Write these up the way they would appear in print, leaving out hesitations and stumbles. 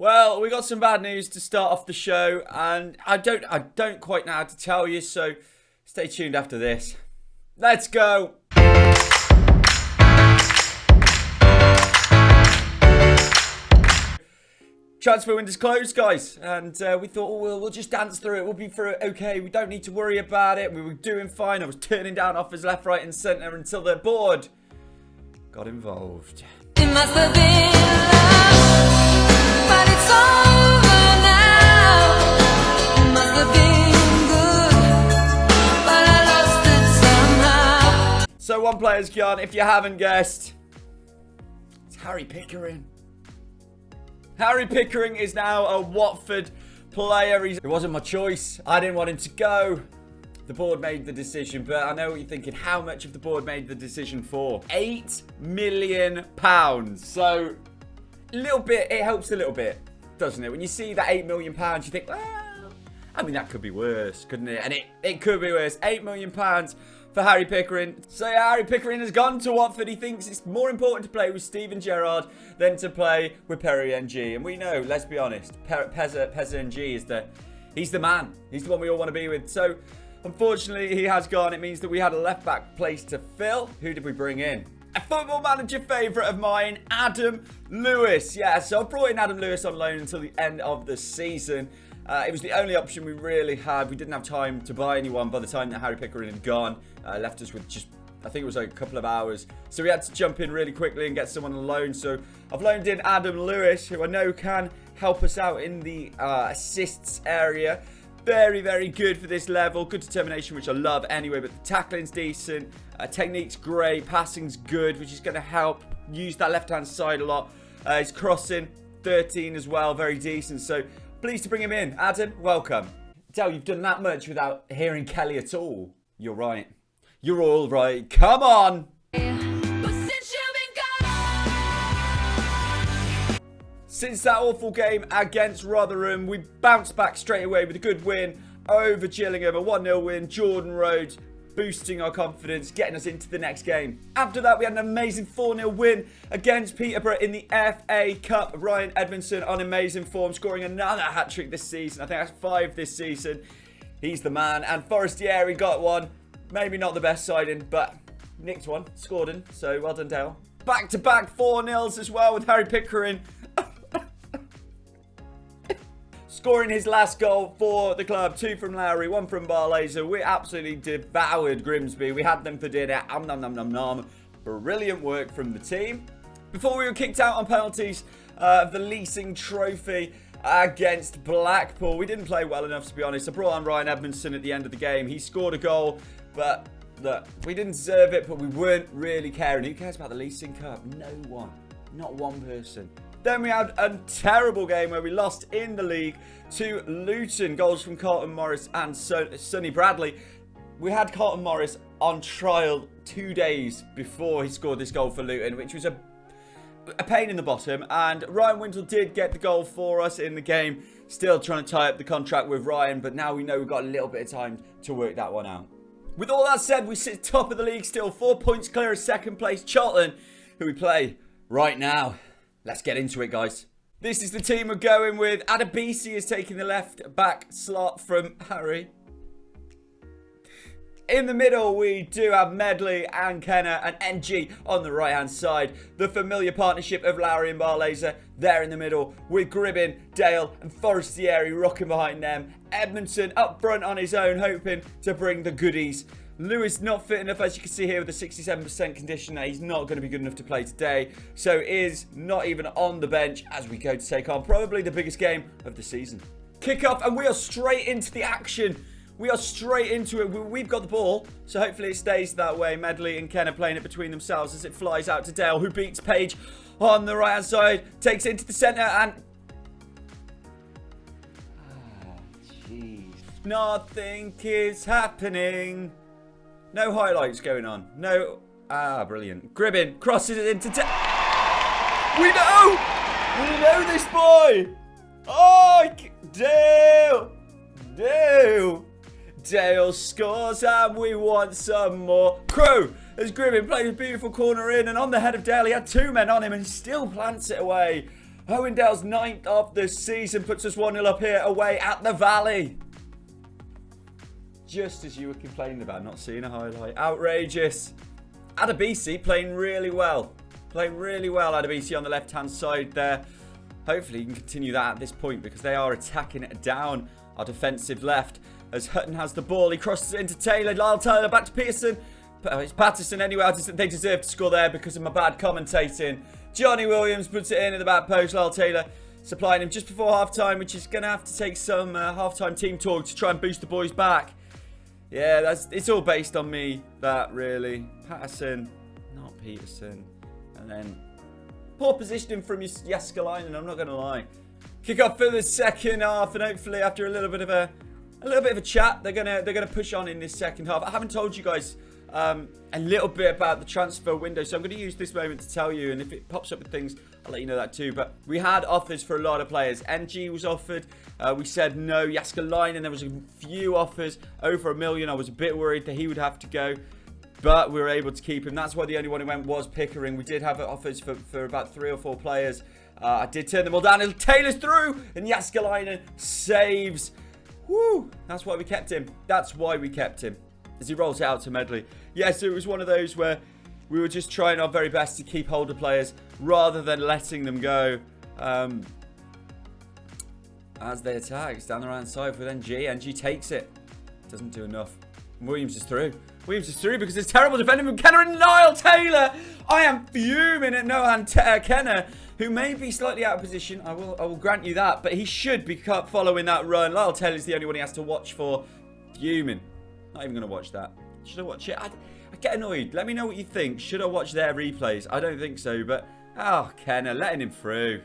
Well, we got some bad news to start off the show, and I don't quite know how to tell you, so stay tuned after this. Let's go! Transfer window's closed, guys, and we thought, oh, we'll just dance through it. We'll be through it okay. We don't need to worry about it. We were doing fine. I was turning down offers left, right, and centre until the board got involved. It must have been love, but it's over now. It must have been good, but I lost it somehow. So one player's gone. If you haven't guessed, it's Harry Pickering. Harry Pickering is now a Watford player. It wasn't my choice. I didn't want him to go. The board made the decision, but I know what you're thinking. How much of the board made the decision for? £8 million. So, a little bit, it helps a little bit, doesn't it? When you see that £8 million, you think, well, I mean, that could be worse, couldn't it? And it could be worse. £8 million for Harry Pickering. So yeah, Harry Pickering has gone to Watford. He thinks it's more important to play with Steven Gerrard than to play with Perry NG. And we know, let's be honest, Pezza NG is he's the man. He's the one we all want to be with. So unfortunately, he has gone. It means that we had a left back place to fill. Who did we bring in? A Football Manager favourite of mine, Adam Lewis. Yeah, so I brought in Adam Lewis on loan until the end of the season. It was the only option we really had. We didn't have time to buy anyone by the time that Harry Pickering had gone. Left us with just, I think it was like a couple of hours. So we had to jump in really quickly and get someone on loan. So I've loaned in Adam Lewis, who I know can help us out in the assists area. Very, very good for this level. Good determination, which I love anyway. But the tackling's decent. Technique's great. Passing's good, which is going to help use that left-hand side a lot. His crossing, 13 as well. Very decent. So pleased to bring him in. Adam, welcome. Del, you've done that much without hearing Kelly at all. You're right. You're all right. Come on. Since that awful game against Rotherham, we bounced back straight away with a good win over Gillingham. A 1-0 win. Jordan Rhodes boosting our confidence, getting us into the next game. After that, we had an amazing 4-0 win against Peterborough in the FA Cup. Ryan Edmondson on amazing form, scoring another hat-trick this season. I think that's 5 this season. He's the man. And Forestieri got one. Maybe not the best siding, but nicked one. Scored in. So well done, Dale. Back-to-back 4-0s as well with Harry Pickering. Scoring his last goal for the club. 2 from Lowry, 1 from Barlaser. We absolutely devoured Grimsby. We had them for dinner. Nom nom nom nom. Brilliant work from the team. Before we were kicked out on penalties of the leasing trophy against Blackpool, we didn't play well enough, to be honest. I brought on Ryan Edmondson at the end of the game. He scored a goal, but look, we didn't deserve it, but we weren't really caring. Who cares about the leasing cup? No one. Not one person. Then we had a terrible game where we lost in the league to Luton. Goals from Carlton Morris and Sonny Bradley. We had Carlton Morris on trial 2 days before he scored this goal for Luton, which was a pain in the bottom. And Ryan Wintle did get the goal for us in the game. Still trying to tie up the contract with Ryan, but now we know we've got a little bit of time to work that one out. With all that said, we sit top of the league still, 4 points clear of second place Charlton, who we play right now. Let's get into it, guys. This is the team we're going with. Adebisi is taking the left back slot from Harry. In the middle, we do have Medley and Kenner and NG on the right-hand side. The familiar partnership of Lowry and Barlaser there in the middle, with Gribbin, Dale and Forestieri rocking behind them. Edmondson up front on his own, hoping to bring the goodies. Lewis not fit enough, as you can see here, with a 67% condition. He's not going to be good enough to play today, so is not even on the bench as we go to take on probably the biggest game of the season. Kick off, and we are straight into the action. We are straight into it. We've got the ball, so hopefully it stays that way. Medley and Ken are playing it between themselves as it flies out to Dale, who beats Page on the right-hand side, takes it into the centre, and jeez, nothing is happening. No highlights going on. No. Brilliant. Gribbin crosses it into... We know! We know this boy! Oh, Dale! Dale! Dale scores and we want some more. Crewe, as Gribbin plays a beautiful corner in, and on the head of Dale, he had 2 men on him and he still plants it away. Hohendale's 9th of the season puts us 1-0 up here away at the Valley. Just as you were complaining about not seeing a highlight. Outrageous. Adebisi playing really well. Playing really well, Adebisi on the left-hand side there. Hopefully you can continue that at this point because they are attacking it down our defensive left. As Hutton has the ball, he crosses it into Taylor. Lyle Taylor back to Pearson. It's Patterson anyway. They deserve to score there because of my bad commentating. Johnny Williams puts it in at the back post. Lyle Taylor supplying him just before half-time, which is going to have to take some half-time team talk to try and boost the boys back. Yeah, it's all based on me, that really. Patterson, not Peterson. And then poor positioning from Jääskeläinen, I'm not going to lie. Kick off for the second half, and hopefully after a little bit of a chat, they're gonna push on in this second half. I haven't told you guys a little bit about the transfer window, so I'm going to use this moment to tell you, and if it pops up with things, I'll let you know that too. But we had offers for a lot of players. NG was offered. We said no. Jääskeläinen, there was a few offers, over $1 million. I was a bit worried that he would have to go, but we were able to keep him. That's why the only one who went was Pickering. We did have offers for about 3 or 4 players. I did turn them all down. And Taylor's through, and Jääskeläinen saves. Woo! That's why we kept him. That's why we kept him. As he rolls it out to Medley. Yes, it was one of those where we were just trying our very best to keep hold of players rather than letting them go. As they attack, it's down the right side with NG. NG takes it. Doesn't do enough. Williams is through. Williams is through because it's terrible defending from Kenner and Niall Taylor. I am fuming at Nohan Kenner, who may be slightly out of position. I will grant you that, but he should be following that run. Niall Taylor's the only one he has to watch for. Fuming. Not even going to watch that. Should I watch it? I get annoyed. Let me know what you think. Should I watch their replays? I don't think so, but... Oh, Kenner, letting him through.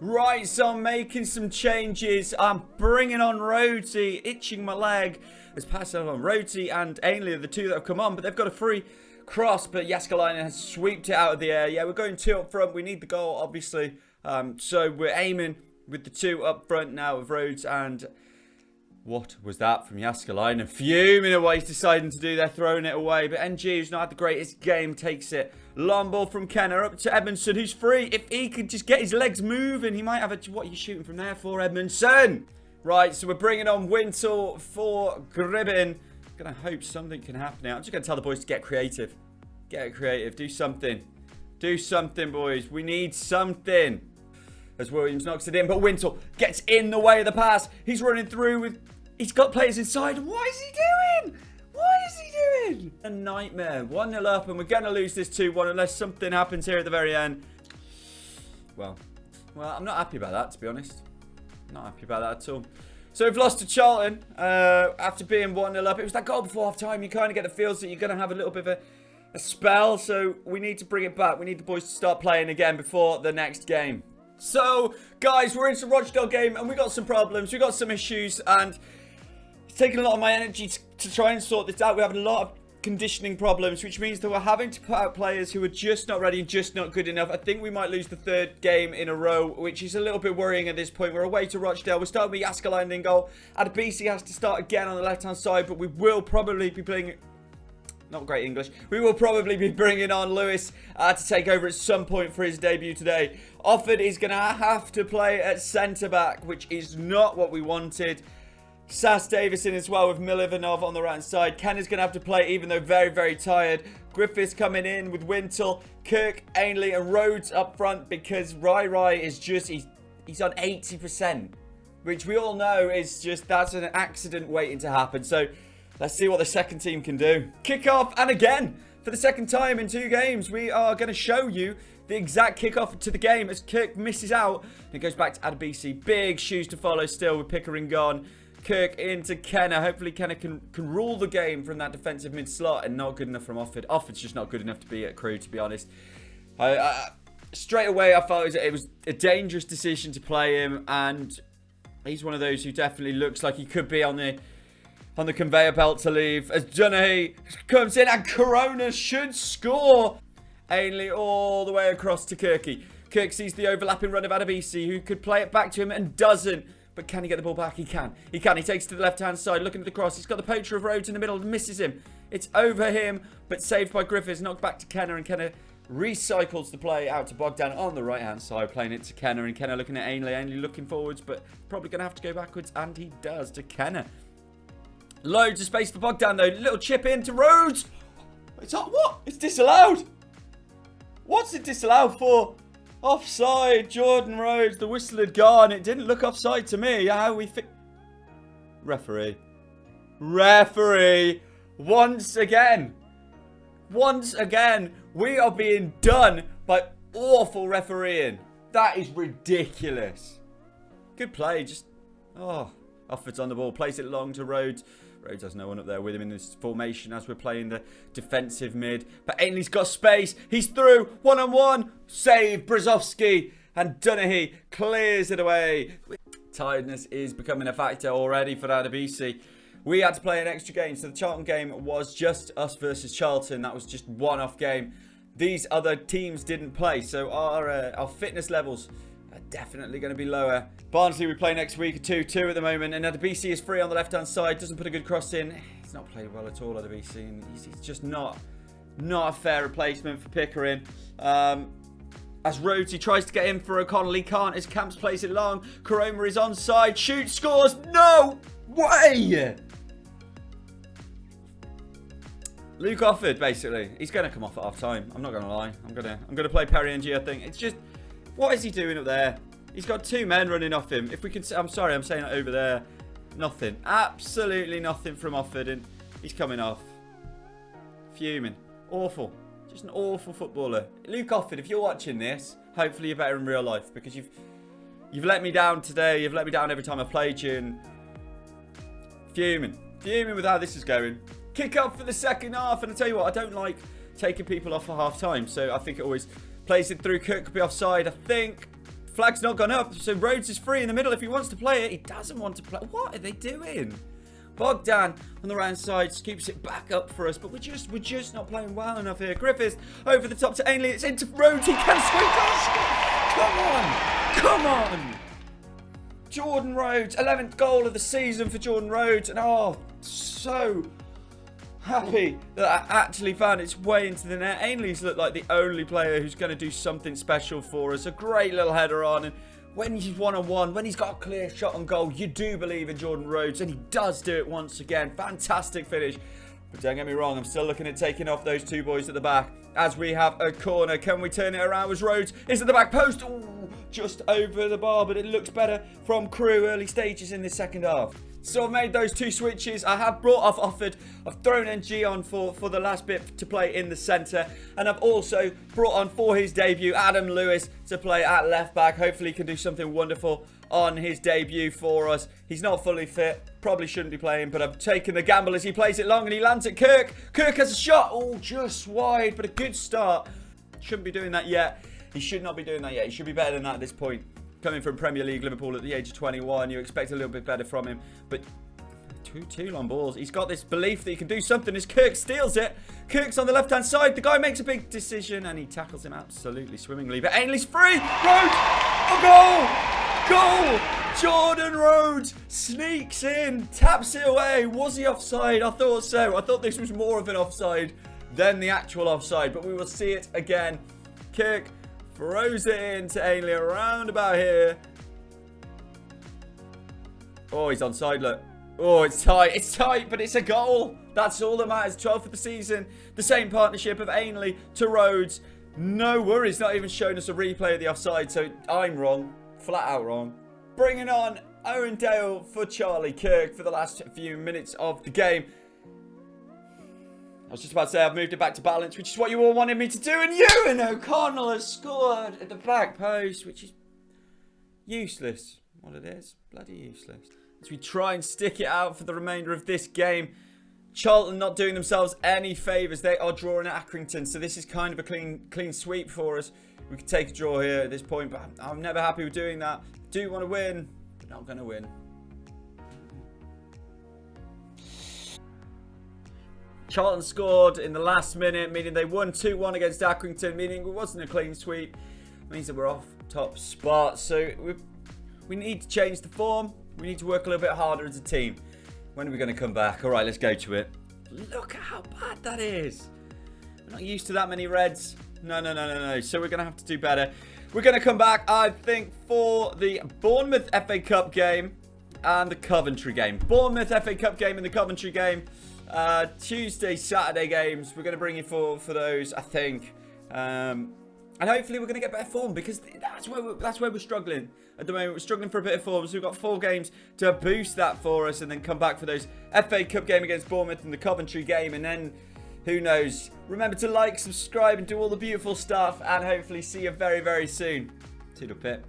Right, so I'm making some changes. I'm bringing on Rhodey, itching my leg. Let's pass it on. Rhodey and Ainley are the two that have come on, but they've got a free cross, but Jääskeläinen has sweeped it out of the air. Yeah, we're going 2 up front. We need the goal, obviously. So we're aiming with the 2 up front now of Rhodes and... What was that from Jääskeläinen? Fuming at what he's deciding to do. They're throwing it away. But NG, who's not had the greatest game, takes it. Long ball from Kenner up to Edmondson, who's free. If he could just get his legs moving, he might have a... What are you shooting from there for, Edmondson? Right, so we're bringing on Wintle for Gribbin. Gonna hope something can happen now. I'm just gonna tell the boys to get creative. Get creative. Do something. Do something, boys. We need something. As Williams knocks it in, but Wintle gets in the way of the pass. He's running through with... He's got players inside. What is he doing? What is he doing? A nightmare. 1-0 up, and we're going to lose this 2-1 unless something happens here at the very end. Well, I'm not happy about that, to be honest. Not happy about that at all. So we've lost to Charlton after being 1-0 up. It was that goal before half-time. You kind of get the feels that you're going to have a little bit of a spell, so we need to bring it back. We need the boys to start playing again before the next game. So, guys, we're into the Rochdale game, and we got some problems. We got some issues, and... It's taken a lot of my energy to try and sort this out. We have a lot of conditioning problems, which means that we're having to put out players who are just not ready and just not good enough. I think we might lose the 3rd game in a row, which is a little bit worrying at this point. We're away to Rochdale. We're starting with Jääskeläinen in goal. Adebisi has to start again on the left-hand side, but we will probably be playing... Not great English. We will probably be bringing on Lewis to take over at some point for his debut today. Offord is going to have to play at centre-back, which is not what we wanted. Sass Davison as well with Milivanov on the right side. Kenner's going to have to play even though very, very tired. Griffiths coming in with Wintle, Kirk, Ainley and Rhodes up front because Rai is just, he's on 80%. Which we all know is just, that's an accident waiting to happen. So let's see what the second team can do. Kick-off, and again, for the second time in 2 games, we are going to show you the exact kick-off to the game as Kirk misses out. And it goes back to Adebisi. Big shoes to follow still with Pickering gone. Kirk into Kenner. Hopefully Kenner can rule the game from that defensive mid-slot, and not good enough from Offord. Offord's just not good enough to be at Crewe, to be honest. Straight away, I felt it was a dangerous decision to play him, and he's one of those who definitely looks like he could be on the conveyor belt to leave. As Dunahee comes in, and Corona should score. Ainley all the way across to Kirky. Kirk sees the overlapping run of Adebisi, who could play it back to him and doesn't. But can he get the ball back? He can. He can. He takes it to the left-hand side, looking at the cross. He's got the poacher of Rhodes in the middle, misses him. It's over him, but saved by Griffiths. Knocked back to Kenner, and Kenner recycles the play out to Bogdan on the right-hand side, playing it to Kenner, and Kenner looking at Ainley. Ainley looking forwards, but probably going to have to go backwards, and he does to Kenner. Loads of space for Bogdan, though. Little chip in to Rhodes. It's not what? It's disallowed. What's it disallowed for? Offside, Jordan Rhodes. The whistle had gone. It didn't look offside to me. How we Referee. Referee. Once again. Once again, we are being done by awful refereeing. That is ridiculous. Good play. Just, Offord's on the ball. Plays it long to Rhodes. Rhodes has no one up there with him in this formation as we're playing the defensive mid. But Ainley's got space. He's through. One-on-one. Save Brzozowski. And Dunahee clears it away. Tiredness is becoming a factor already for Adebisi. We had to play an extra game. So the Charlton game was just us versus Charlton. That was just one-off game. These other teams didn't play. So our fitness levels are definitely going to be lower. Barnsley we play next week, 2-2 at the moment, and Adebisi is free on the left-hand side, doesn't put a good cross in. He's not played well at all, Adebisi, and he's just not a fair replacement for Pickering. As Rhodes, he tries to get in for O'Connell, he can't, as Camps plays it long. Koroma is onside, shoots, scores, no way! Luke Offord, basically, he's going to come off at half-time, I'm not going to lie. I'm going to play Perry and G, I think. It's just, what is he doing up there? He's got two men running off him. If we can, I'm sorry, I'm saying it over there. Nothing. Absolutely nothing from Offord, and he's coming off. Fuming. Awful. Just an awful footballer. Luke Offord, if you're watching this, hopefully you're better in real life, because you've let me down today. You've let me down every time I played you, and fuming. Fuming with how this is going. Kick up for the second half, and I tell you what, I don't like taking people off for half time, so I think it always plays it through. Kirk could be offside, I think. Flag's not gone up, so Rhodes is free in the middle if he wants to play it. He doesn't want to play. What are they doing? Bogdan on the right side keeps it back up for us, but we're just not playing well enough here. Griffiths over the top to Ainley. It's into Rhodes. He can squeak. Come on. Jordan Rhodes, 11th goal of the season for Jordan Rhodes, and so happy that I actually found its way into the net. Ainley's looked like the only player who's going to do something special for us. A great little header on, and when he's one-on-one, when he's got a clear shot on goal, you do believe in Jordan Rhodes, and he does do it once again. Fantastic finish. But don't get me wrong, I'm still looking at taking off those two boys at the back as we have a corner. Can we turn it around? As Rhodes is at the back post. Ooh, just over the bar, but it looks better from Crewe early stages in this second half. So I've made those two switches. I have brought off Offord. I've thrown NG on for the last bit to play in the centre. And I've also brought on for his debut Adam Lewis to play at left back. Hopefully he can do something wonderful on his debut for us. He's not fully fit. Probably shouldn't be playing, but I've taken the gamble as he plays it long and he lands at Kirk. Kirk has a shot. Oh, just wide, but a good start. Shouldn't be doing that yet. He should not be doing that yet. He should be better than that at this point. Coming from Premier League Liverpool at the age of 21, you expect a little bit better from him. But two long balls. He's got this belief that he can do something as Kirk steals it. Kirk's on the left-hand side. The guy makes a big decision and he tackles him absolutely swimmingly. But Ainley's free. Rhodes. A goal. Goal. Jordan Rhodes sneaks in. Taps it away. Was he offside? I thought so. I thought this was more of an offside than the actual offside. But we will see it again. Kirk throws it in to Ainley around about here. Oh, he's onside, look. Oh, it's tight. It's tight, but it's a goal. That's all that matters. 12th of the season. The same partnership of Ainley to Rhodes. No worries. Not even showing us a replay of the offside, so I'm wrong. Flat out wrong. Bringing on Owen Dale for Charlie Kirk for the last few minutes of the game. I was just about to say I've moved it back to balance, which is what you all wanted me to do, and Ewan O'Connell has scored at the back post, which is useless. What it is, bloody useless. As we try and stick it out for the remainder of this game. Charlton not doing themselves any favours. They are drawing at Accrington, so this is kind of a clean sweep for us. We could take a draw here at this point, but I'm never happy with doing that. Do want to win, but not going to win. Charlton scored in the last minute, meaning they won 2-1 against Accrington, meaning it wasn't a clean sweep. It means that we're off top spot. So we need to change the form. We need to work a little bit harder as a team. When are we going to come back? All right, let's go to it. Look at how bad that is. We're not used to that many reds. No. So we're going to have to do better. We're going to come back, I think, for the Bournemouth FA Cup game and the Coventry game. Bournemouth FA Cup game and the Coventry game. Tuesday, Saturday games. We're going to bring you for those, I think. And hopefully we're going to get better form, because that's where we're struggling at the moment. We're struggling for a bit of form, so we've got 4 games to boost that for us, and then come back for those FA Cup game against Bournemouth and the Coventry game, and then who knows. Remember to like, subscribe, and do all the beautiful stuff, and hopefully see you very, very soon. Toodle pip.